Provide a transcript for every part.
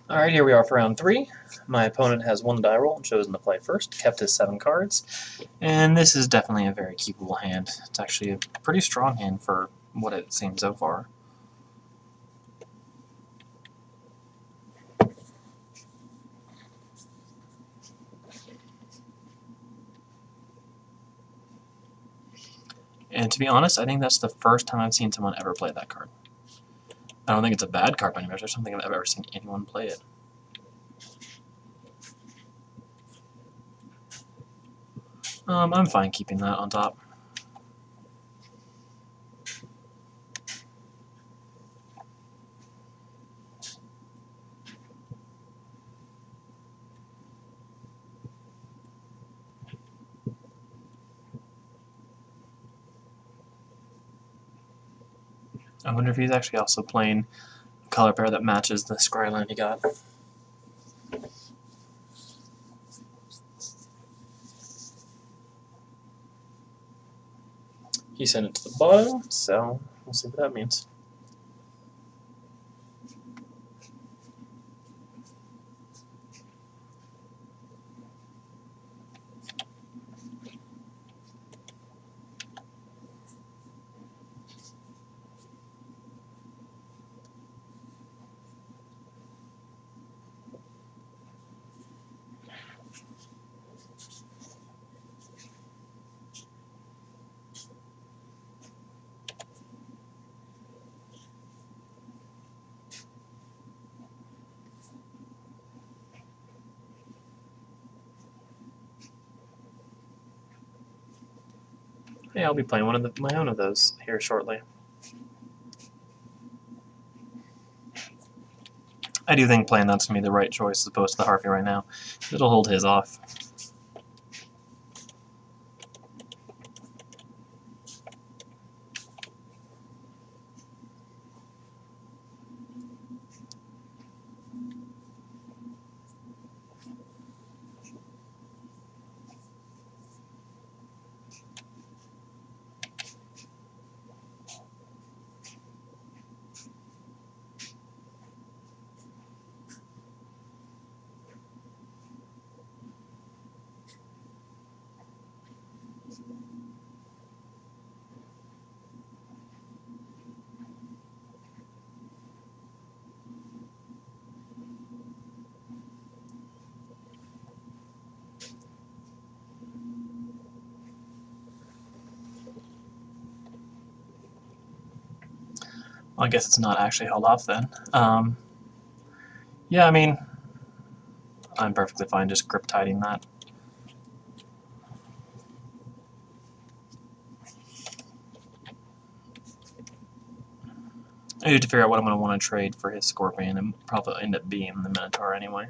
Alright, here we are for round 3. My opponent has one die roll and chosen to play first, kept his 7 cards. And this is definitely a very keepable hand. It's actually a pretty strong hand for what it seems so far. And to be honest, I think that's the first time I've seen someone ever play that card. I don't think it's a bad card by any measure. I don't think I've ever seen anyone play it. I'm fine keeping that on top. I wonder if he's actually also playing a color pair that matches the scry line he got. He sent it to the bottom, so we'll see what that means. Yeah, I'll be playing my own of those here shortly. I do think playing that's going to be the right choice as opposed to the Harvey right now. It'll hold his off. Well, I guess it's not actually held off then. Yeah, I mean, I'm perfectly fine just grip tiding that. I need to figure out what I'm going to want to trade for his Scorpion, and probably end up being the Minotaur anyway.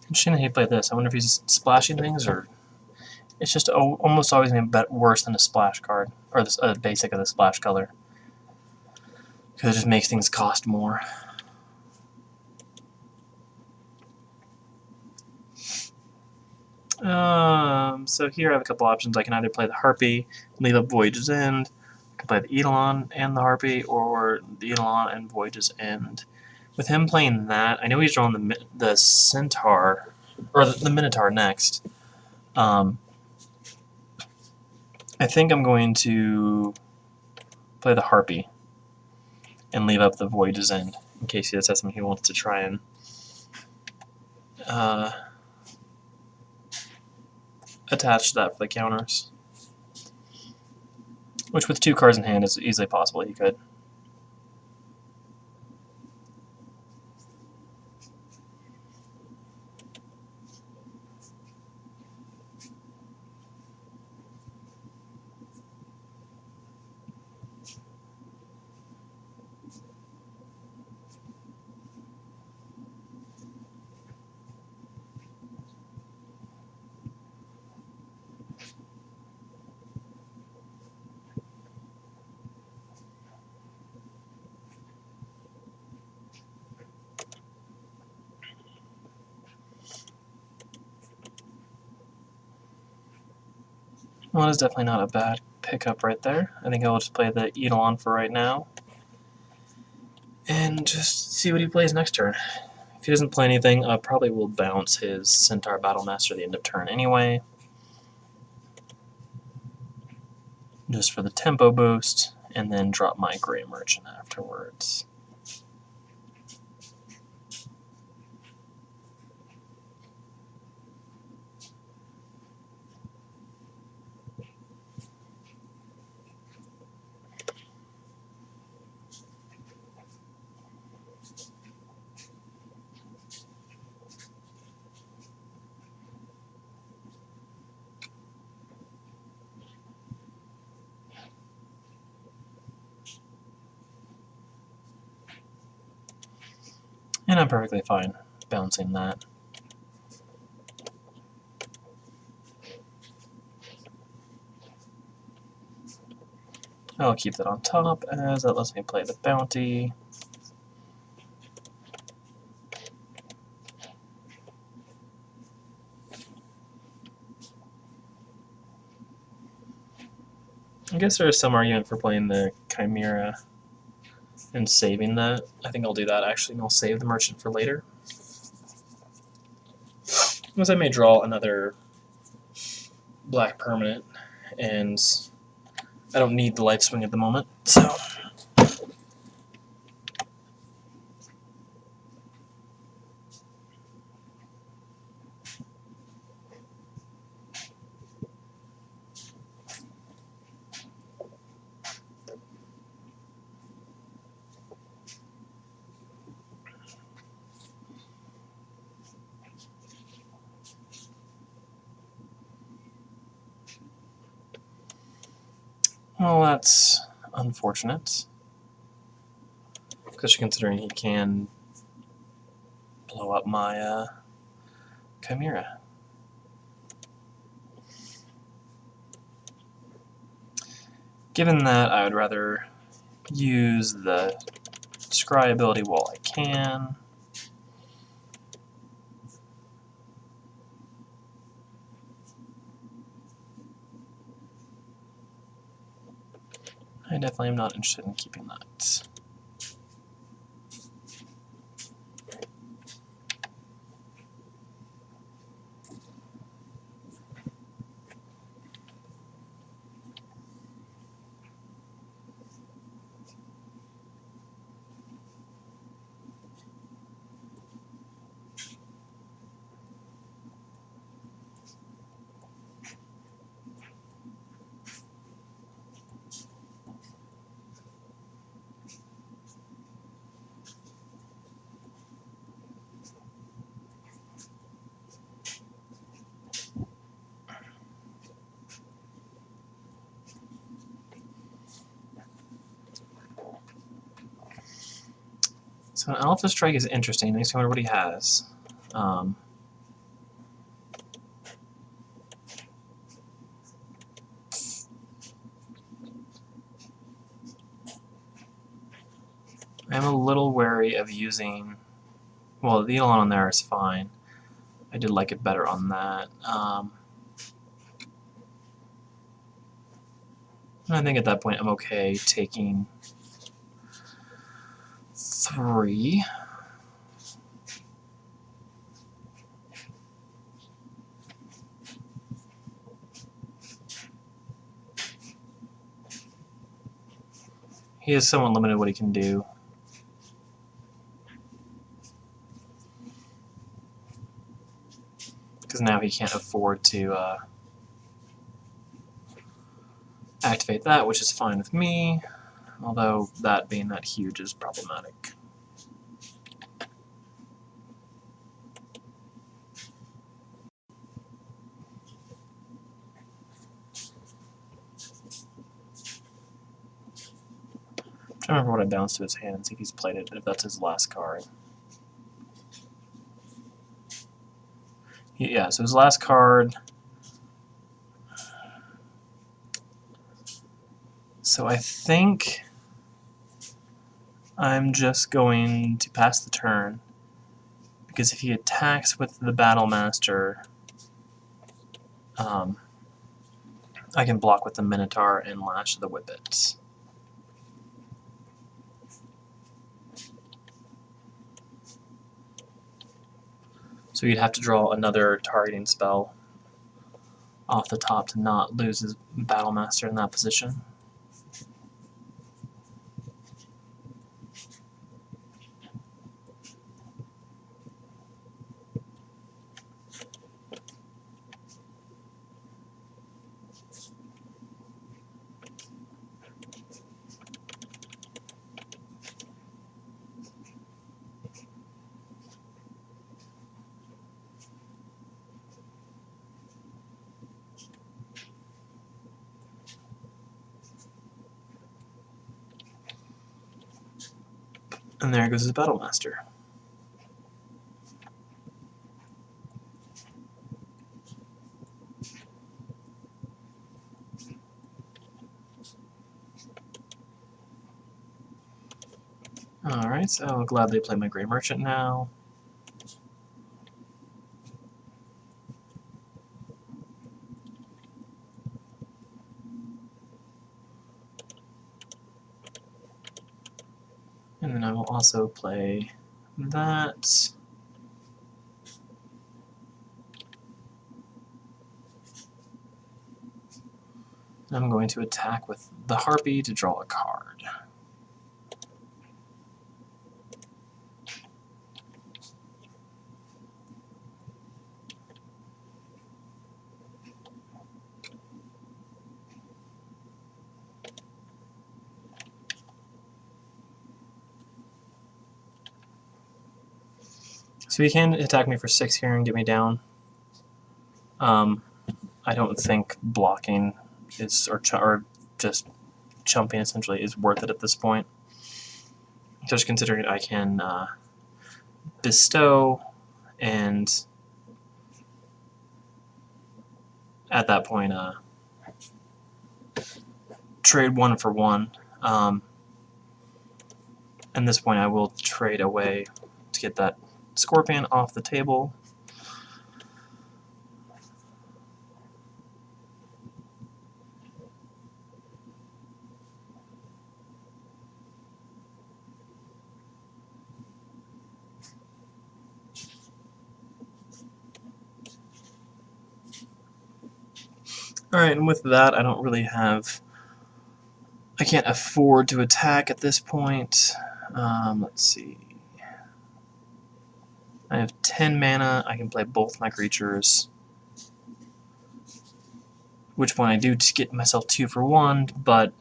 Interesting that he played this. I wonder if he's splashing things, or it's just almost always going to be worse than a splash card, or this basic of the splash color, because it just makes things cost more. So here I have a couple options. I can either play the Harpy, leave up Voyage's End. I can play the Eidolon and the Harpy, or the Eidolon and Voyage's End. With him playing that, I know he's drawing the Centaur, or the Minotaur next. I think I'm going to play the Harpy and leave up the Voyage's End, in case he has something he wants to try and attach to that for the counters. Which, with 2 cards in hand, is easily possible he could. Well, it's definitely not a bad pickup right there. I think I will just play the Eidolon for right now. And just see what he plays next turn. If he doesn't play anything, I probably will bounce his Centaur Battlemaster at the end of turn anyway. Just for the tempo boost, and then drop my Grey Merchant afterwards. And I'm perfectly fine bouncing that. I'll keep that on top, as that lets me play the bounty. I guess there is some argument for playing the Chimera and saving that. I think I'll do that actually, and I'll save the Merchant for later. Because I may draw another black permanent, and I don't need the life swing at the moment, so. Well, that's unfortunate, especially considering he can blow up my Chimera. Given that, I would rather use the Scry ability while I can. I definitely am not interested in keeping that. So an Alpha Strike is interesting. Makes me wonder what he has. I'm a little wary of using... Well, the Elon on there is fine. I did like it better on that. I think at that point I'm okay taking 3. He is somewhat limited what he can do. Because now he can't afford to activate that, which is fine with me. Although that being that huge is problematic. I'm trying to remember what I bounced to his hand and see if he's played it, if that's his last card. Yeah, so his last card... So I think I'm just going to pass the turn, because if he attacks with the Battlemaster, I can block with the Minotaur and Lash the Whippet. So you'd have to draw another targeting spell off the top to not lose his Battlemaster in that position. And there goes his Battlemaster. Alright, so I'll gladly play my Grey Merchant now. And then I will also play that. And I'm going to attack with the Harpy to draw a card. So he can attack me for 6 here and get me down. I don't think blocking is, or just jumping essentially, is worth it at this point. Just considering I can bestow, and at that point trade 1 for 1. At this point I will trade away to get that Scorpion off the table. Alright, and with that I don't really have... I can't afford to attack at this point. Let's see. I have 10 mana, I can play both my creatures. Which one I do to get myself 2 for 1, but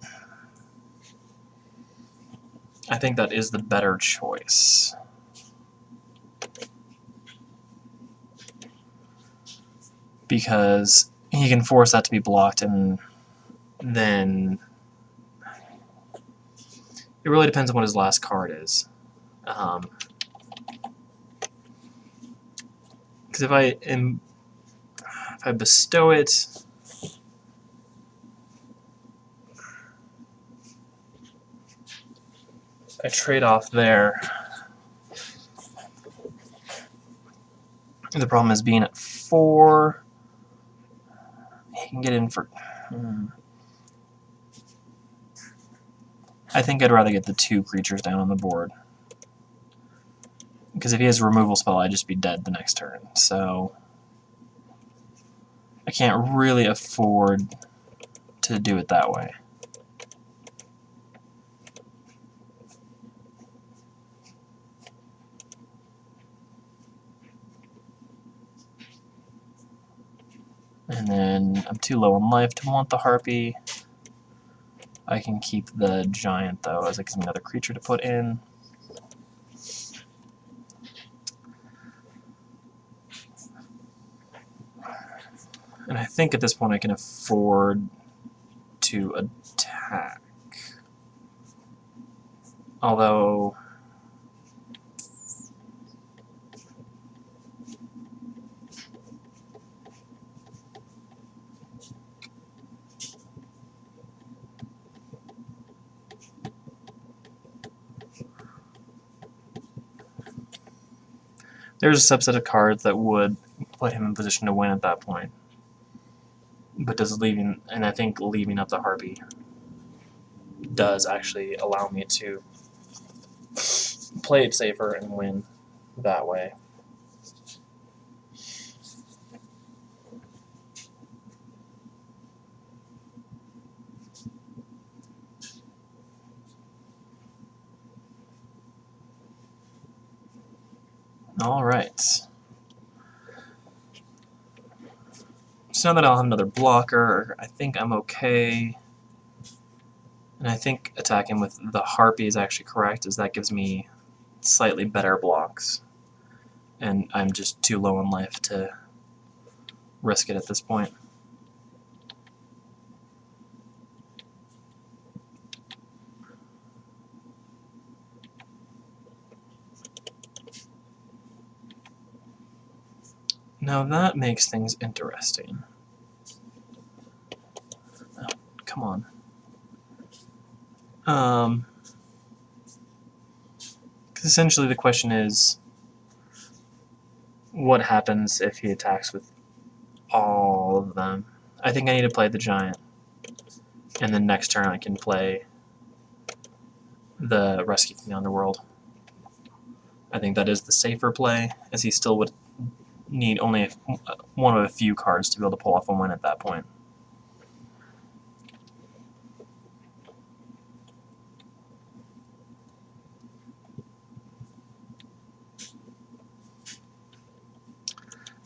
I think that is the better choice. Because he can force that to be blocked, and then it really depends on what his last card is. Because if I bestow it, I trade off there. The problem is being at 4. He can get in for... I think I'd rather get the 2 creatures down on the board. Because if he has a removal spell, I'd just be dead the next turn. So I can't really afford to do it that way. And then I'm too low on life to want the Harpy. I can keep the Giant, though, as it gives me another creature to put in. And I think at this point I can afford to attack. Although... there's a subset of cards that would put him in position to win at that point. but does leaving, and I think leaving up the Harpy does actually allow me to play it safer and win that way. All right. So now that I'll have another blocker, I think I'm okay. And I think attacking with the Harpy is actually correct, as that gives me slightly better blocks. And I'm just too low in life to risk it at this point. Now that makes things interesting. Oh, come on. Essentially the question is, what happens if he attacks with all of them? I think I need to play the Giant, and then next turn I can play the Rescue from the Underworld. I think that is the safer play, as he still would need only one of a few cards to be able to pull off a win at that point.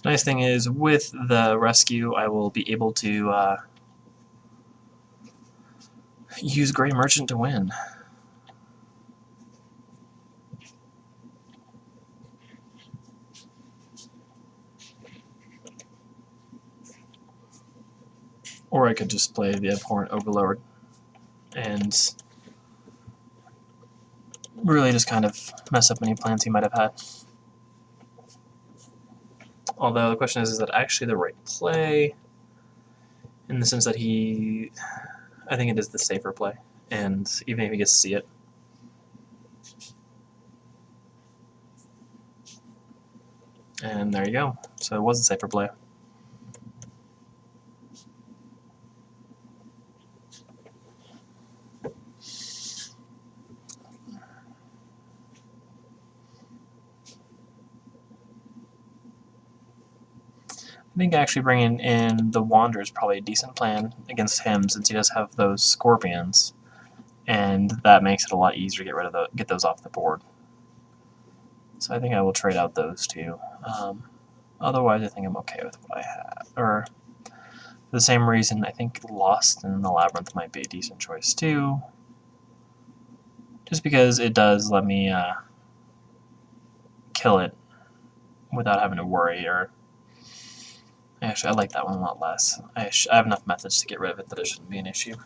Nice thing is, with the Rescue, I will be able to use Grey Merchant to win. Or I could just play the Abhorrent Overlord and really just kind of mess up any plans he might have had. Although the question is that actually the right play? In the sense that I think it is the safer play, and even if he gets to see it. And there you go. So it was a safer play. I think actually bringing in the Wanderer is probably a decent plan against him, since he does have those Scorpions, and that makes it a lot easier to get those off the board. So I think I will trade out those two. Otherwise, I think I'm okay with what I have. Or, for the same reason, I think Lost in the Labyrinth might be a decent choice too. Just because it does let me kill it without having to worry. Or actually, I like that one a lot less. I have enough methods to get rid of it that it shouldn't be an issue.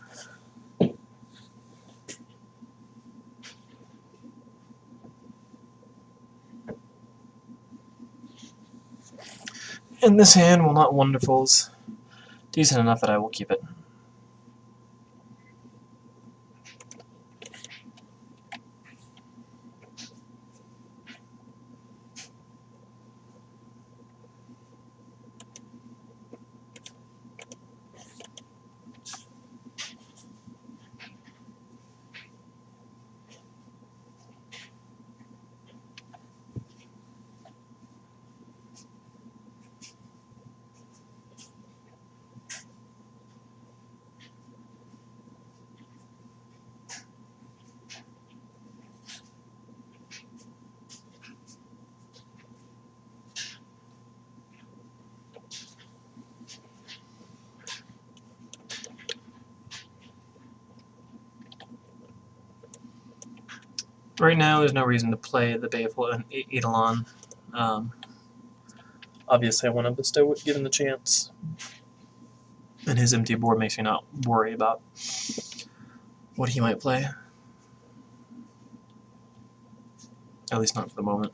And this hand, while not wonderful, is decent enough that I will keep it. Right now, there's no reason to play the Baleful and Eidolon. Obviously, I want to bestow it given the chance. And his empty board makes me not worry about what he might play. At least not for the moment.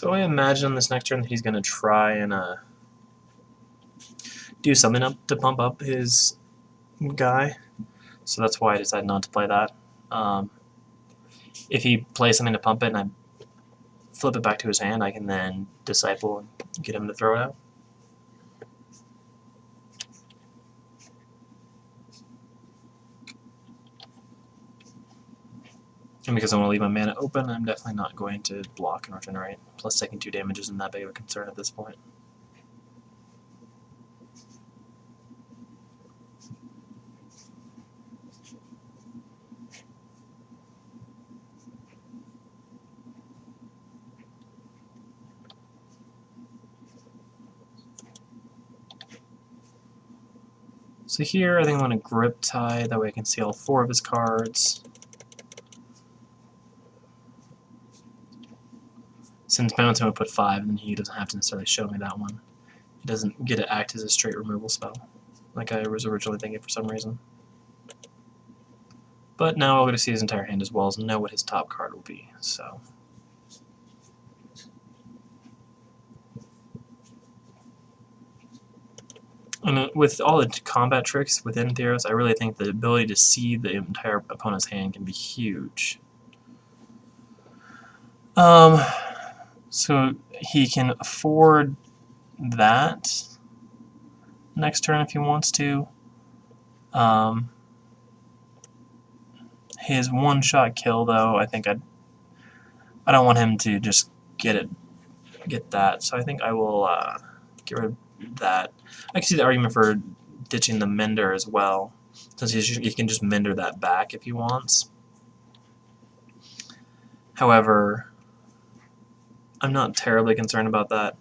So I imagine this next turn that he's going to try and do something up to pump up his guy. So that's why I decided not to play that. If he plays something to pump it and I flip it back to his hand, I can then Disciple and get him to throw it out. And because I want to leave my mana open, I'm definitely not going to block and regenerate. Plus taking 2 damage isn't that big of a concern at this point. So here, I think I'm going to Grip Tie, that way I can see all 4 of his cards. Since Mountain would put 5, then he doesn't have to necessarily show me that one. He doesn't get to act as a straight removal spell, like I was originally thinking for some reason. But now I'll get to see his entire hand as well as know what his top card will be, so... And with all the combat tricks within Theros, I really think the ability to see the entire opponent's hand can be huge. So he can afford that next turn if he wants to. His one-shot kill, though, I think I don't want him to just get that. So I think I will get rid of that. I can see the argument for ditching the Mender as well, since he can just Mender that back if he wants. However, I'm not terribly concerned about that.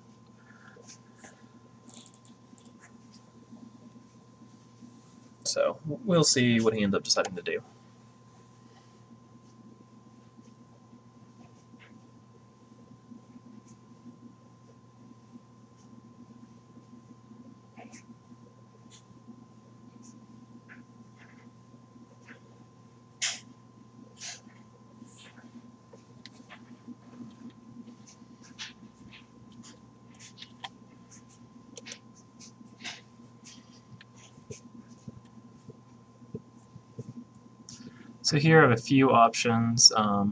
So we'll see what he ends up deciding to do. So here I have a few options. I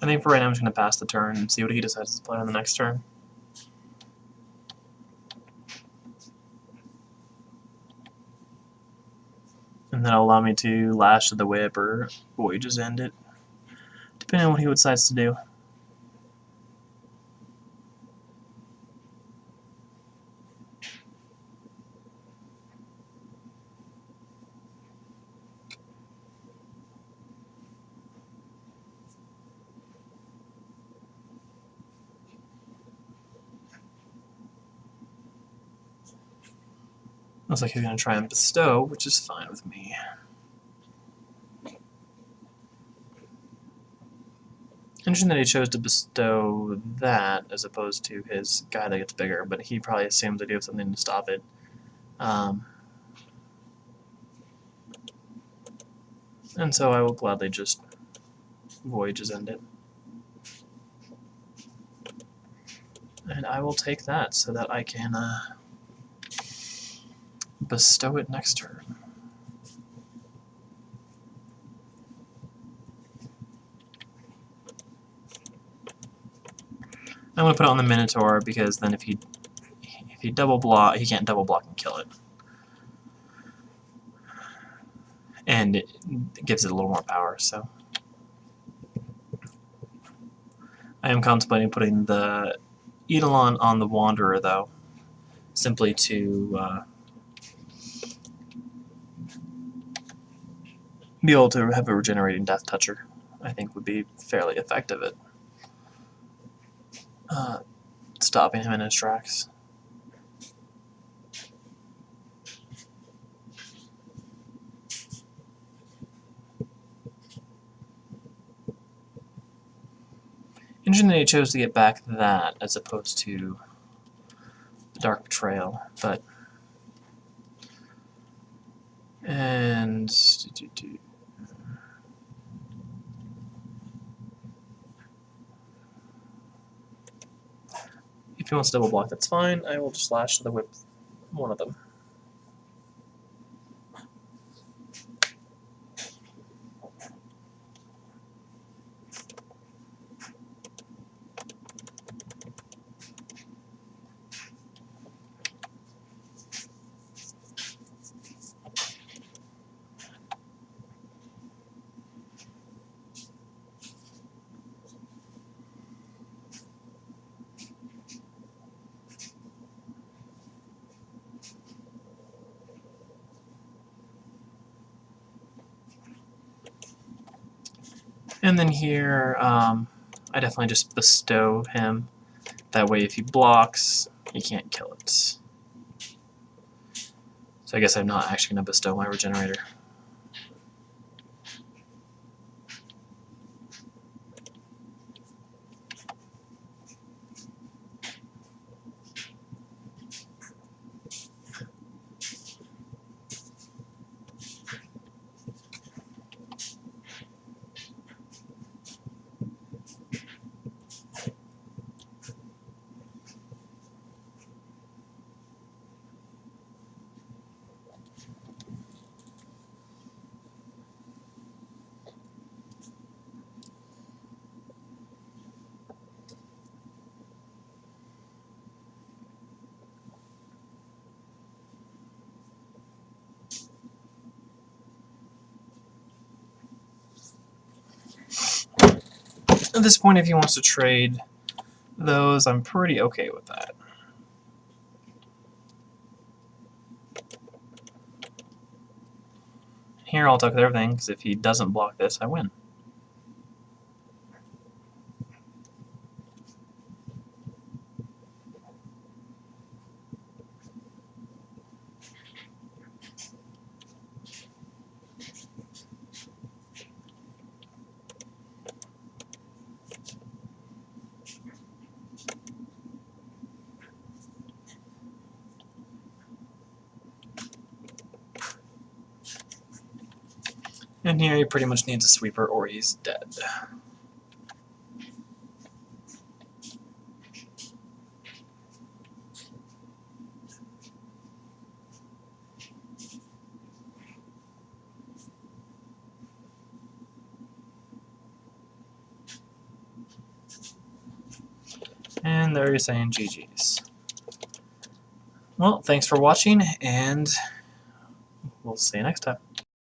think for right now I'm just going to pass the turn and see what he decides to play on the next turn. And that'll allow me to Lash of the Whip or Voyages End it, depending on what he decides to do. Looks like he's going to try and Bestow, which is fine with me. Interesting that he chose to bestow that as opposed to his guy that gets bigger, but he probably assumes I do have something to stop it. And so I will gladly just Voyages End it. And I will take that so that I can bestow it next turn. I'm going to put it on the Minotaur because then if he double block, he can't double block and kill it. And it gives it a little more power, so. I am contemplating putting the Eidolon on the Wanderer, though, simply to be able to have a regenerating Death Toucher. I think would be fairly effective at stopping him in his tracks. Interesting that he chose to get back that as opposed to the Dark Betrayal, but... And... If he wants to double block, that's fine. I will just slash to the whip one of them. And then here, I definitely just bestow him. That way if he blocks, he can't kill it. So I guess I'm not actually going to bestow my regenerator. At this point, if he wants to trade those, I'm pretty okay with that. Here I'll tuck everything, because if he doesn't block this, I win. And here he pretty much needs a sweeper or he's dead. And there you're saying GG's. Well, thanks for watching, and we'll see you next time.